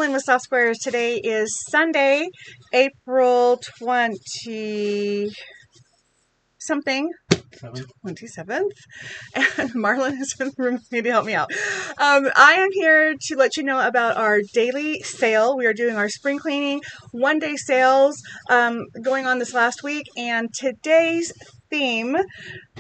Lynne with Soft Squares. Today is Sunday, April 20 something. 27th, and Marlon is in the room with me to help me out. I am here to let you know about our daily sale. We are doing our spring cleaning one-day sales going on this last week, and today's theme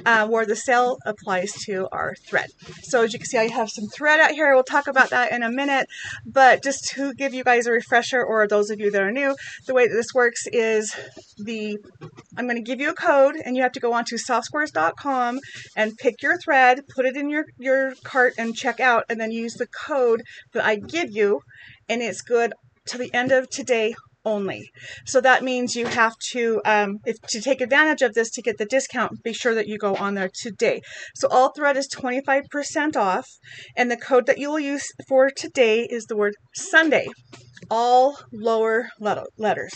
where the sale applies to our thread. So as you can see, I have some thread out here. We'll talk about that in a minute, but just to give you guys a refresher, or those of you that are new, the way that this works is I'm going to give you a code, and you have to go onto softsquares.com and pick your thread, put it in your cart and check out, and then use the code that I give you, and it's good to the end of today only. So that means you have to, to take advantage of this to get the discount, be sure that you go on there today. So all thread is 25% off, and the code that you will use for today is the word Sunday. All lower letters,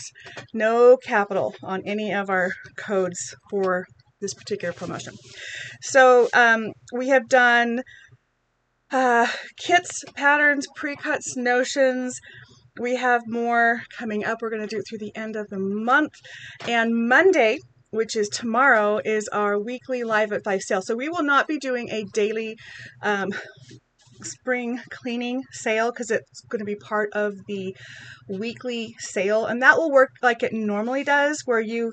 no capital on any of our codes for this particular promotion. So we have done kits, patterns, pre-cuts, notions. We have more coming up. We're going to do it through the end of the month. And Monday, which is tomorrow, is our weekly Live at 5 sale. So we will not be doing a daily spring cleaning sale because it's going to be part of the weekly sale. And that will work like it normally does, where you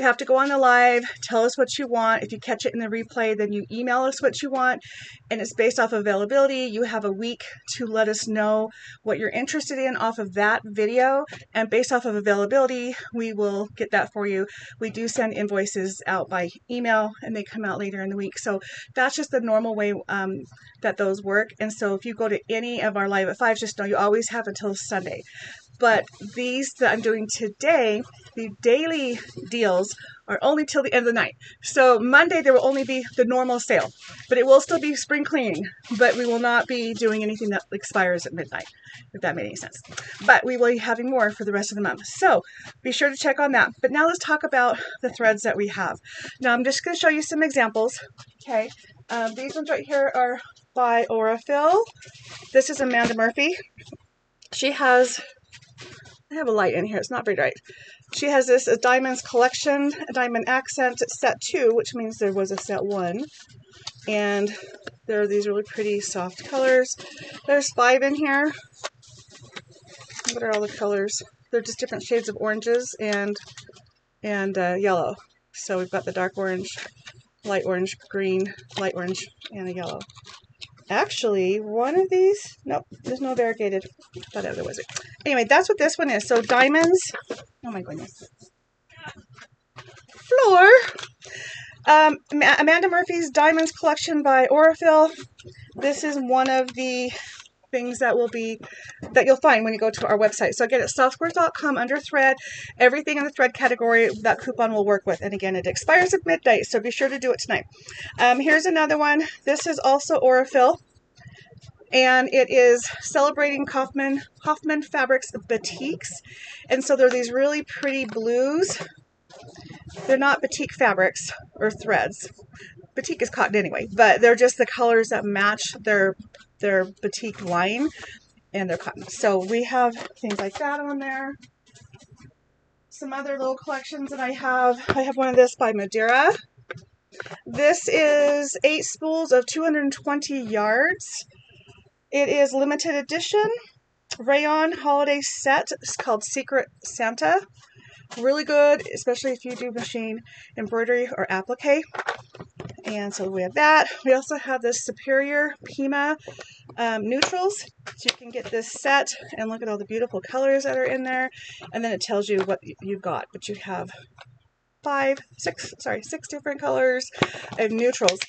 have to go on the live, tell us what you want. If you catch it in the replay, then you email us what you want, and it's based off availability. You have a week to let us know what you're interested in off of that video, and based off of availability, we will get that for you. We do send invoices out by email, and they come out later in the week. So that's just the normal way that those work. And so if you go to any of our Live at 5, just know you always have until Sunday. But these that I'm doing today, the daily deals, are only till the end of the night. So Monday there will only be the normal sale, but it will still be spring cleaning, but we will not be doing anything that expires at midnight, if that made any sense. But we will be having more for the rest of the month. So be sure to check on that. But now let's talk about the threads that we have. Now I'm just going to show you some examples. Okay, these ones right here are by Orem. This is Amanda Murphy. She has, I have a light in here, it's not very bright. She has this a Diamonds collection, a Diamond Accent set 2, which means there was a set 1. And there are these really pretty soft colors. There's 5 in here. What are all the colors? They're just different shades of oranges and yellow. So we've got the dark orange, light orange, green, light orange, and a yellow. Actually, one of these, nope, there's no variegated. Thought there was it. Anyway, that's what this one is. So Diamonds, oh my goodness. Floor. Amanda Murphy's Diamonds collection by Orem. This is one of the things that you'll find when you go to our website. So again, it's softsquares.com under thread. Everything in the thread category that coupon will work with. And again, it expires at midnight, so be sure to do it tonight. Here's another one. This is also Orem, and it is celebrating Hoffman Fabrics Batiks. And so they're these really pretty blues. They're not batik fabrics or threads. Batik is cotton anyway, but they're just the colors that match their batik line, and they're cotton. So we have things like that on there. Some other little collections that I have one of this by Madeira. This is 8 spools of 220 yards. It is limited edition rayon holiday set. It's called Secret Santa. Really good, especially if you do machine embroidery or applique. And so we have that. We also have this Superior Pima neutrals. So you can get this set and look at all the beautiful colors that are in there. And then it tells you what you've got. But you have 6 different colors of neutrals.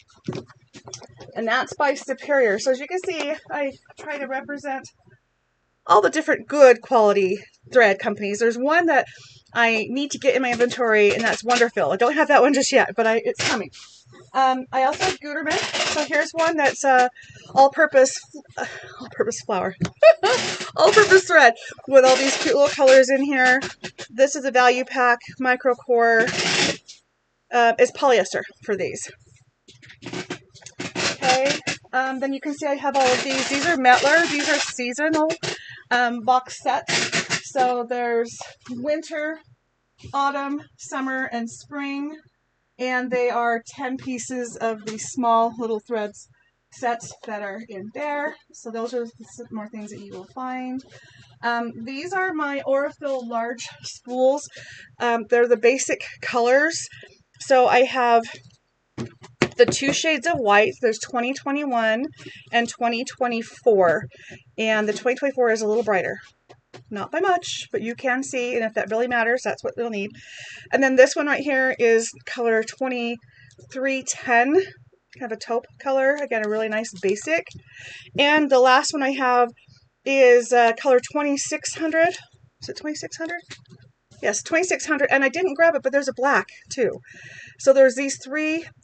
And that's by Superior. So as you can see, I try to represent all the different good quality thread companies. There's one that I need to get in my inventory, and that's Wonderful. I don't have that one just yet, but it's coming. I also have Gutermann. So here's one that's all-purpose flower, all-purpose thread with all these cute little colors in here. This is a value pack, micro core. It's polyester for these. Okay. Then you can see I have all of these. These are Metler. These are seasonal. box sets. So there's winter, autumn, summer, and spring. And they are 10 pieces of these small little threads sets that are in there. So those are some more things that you will find. These are my Aurifil large spools. They're the basic colors. So I have the 2 shades of white. There's 2021 and 2024. And the 2024 is a little brighter. Not by much, but you can see, and if that really matters, that's what you'll need. And then this one right here is color 2310, kind of a taupe color. Again, a really nice basic. And the last one I have is color 2600. Is it 2600? Yes, 2600. And I didn't grab it, but there's a black too. So there's these 5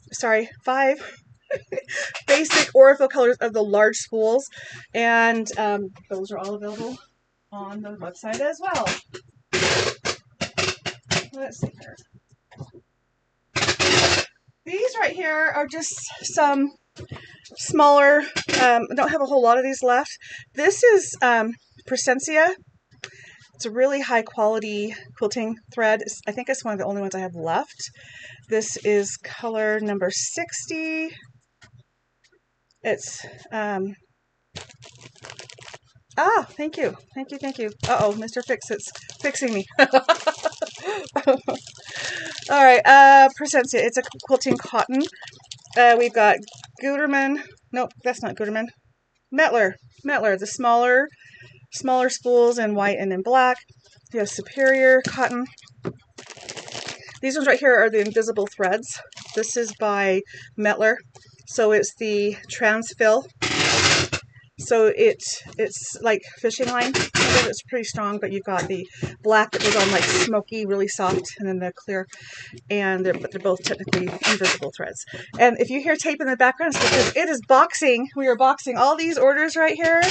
basic Aurifil colors of the large spools, and those are all available on the website as well. Let's see here. These right here are just some smaller, I don't have a whole lot of these left. This is Presencia. It's a really high quality quilting thread. I think it's one of the only ones I have left. This is color number 60. It's, thank you. Thank you, thank you. Uh-oh, Mr. Fix-It's fixing me. All right, Presencia. It's a quilting cotton. We've got Gutermann. Nope, that's not Gutermann. Mettler, the smaller spools in white and in black. We have Superior cotton. These ones right here are the invisible threads. This is by Mettler. So it's the Transfill. So it's like fishing line. It's pretty strong, but you've got the black that goes on like smoky, really soft, and then the clear. And they're both technically invisible threads. And if you hear tape in the background, it's because it is boxing. We are boxing. All these orders right here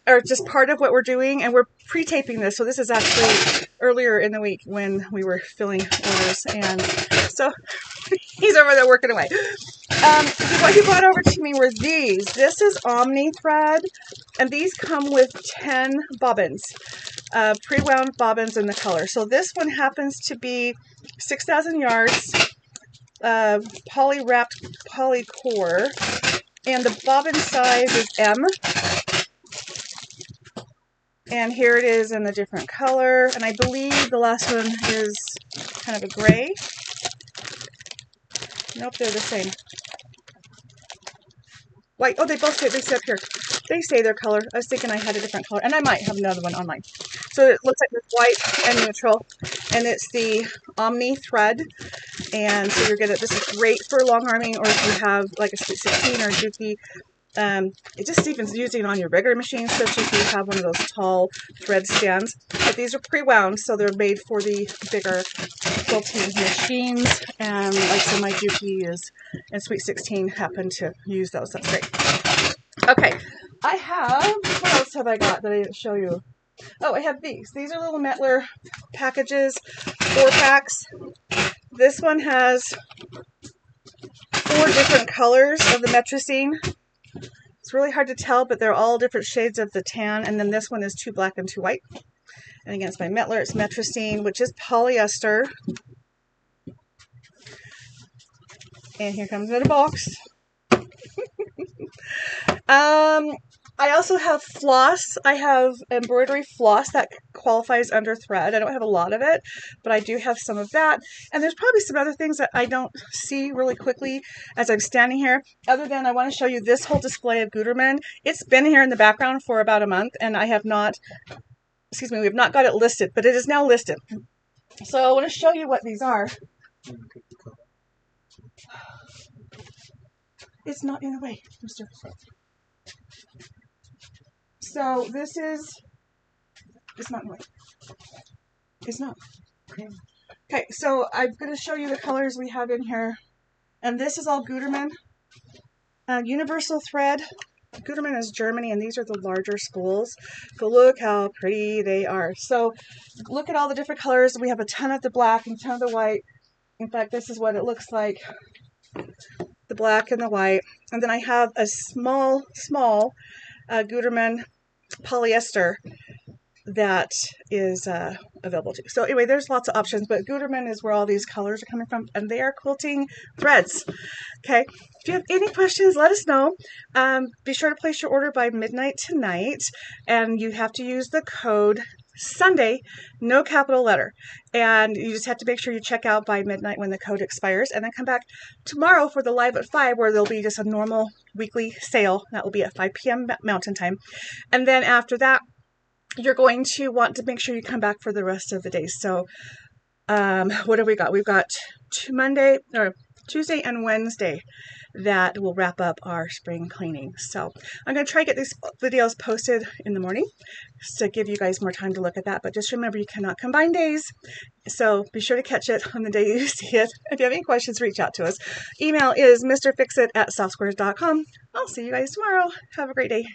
are just part of what we're doing, and we're pre-taping this. So this is actually earlier in the week when we were filling orders, and so he's over there working away. What he brought over to me were these. This is Omni thread, and these come with 10 bobbins, pre-wound bobbins in the color. So this one happens to be 6,000 yards, poly-wrapped polycore, and the bobbin size is M. And here it is in a different color, and I believe the last one is kind of a gray. Nope, they're the same. White. Oh, they both say, they say up here. They say their color. I was thinking I had a different color, and I might have another one online. So it looks like it's white and neutral, and it's the Omni thread. And so you're gonna. This is great for long arming, or if you have like a Sweet 16 or a Juki. It just even using it on your regular machine, especially if you have one of those tall thread stands. But these are pre-wound, so they're made for the bigger quilting machines. And like so, my Juki is and Sweet 16 happen to use those. That's great. Okay, I have, what else have I got that I didn't show you? Oh, I have these. These are little Mettler packages, 4 packs. This one has 4 different colors of the metricine. It's really hard to tell, but they're all different shades of the tan. And then this one is 2 black and 2 white. And again, it's by Mettler. It's metricine, which is polyester. And here comes another box. I also have floss. I have embroidery floss that qualifies under thread. I don't have a lot of it, but I do have some of that. And there's probably some other things that I don't see really quickly as I'm standing here, other than I want to show you this whole display of Gutermann. It's been here in the background for about a month, and I have not, excuse me, we have not got it listed, but it is now listed. So I want to show you what these are. It's not in the way, Mr. So this is, it's not in the way. It's not. Okay, so I'm going to show you the colors we have in here. And this is all Gutermann. Universal thread. Gutermann is Germany, and these are the larger spools. So look how pretty they are. So look at all the different colors. We have a ton of the black and a ton of the white. In fact, this is what it looks like. The black and the white. And then I have a small Gutermann polyester that is available too. So anyway, there's lots of options, but Gutermann is where all these colors are coming from, and they are quilting threads. Okay, if you have any questions, let us know. Be sure to place your order by midnight tonight, and you have to use the code Sunday, no capital letter, and you just have to make sure you check out by midnight when the code expires, and then come back tomorrow for the live at 5, where there'll be just a normal weekly sale. That will be at 5 p.m. Mountain Time, and then after that, you're going to want to make sure you come back for the rest of the days. So what have we got? We've got Tuesday and Wednesday that will wrap up our spring cleaning. So I'm going to try to get these videos posted in the morning to give you guys more time to look at that. But just remember, you cannot combine days. So be sure to catch it on the day you see it. If you have any questions, reach out to us. Email is mrfixit@softsquares.com. I'll see you guys tomorrow. Have a great day.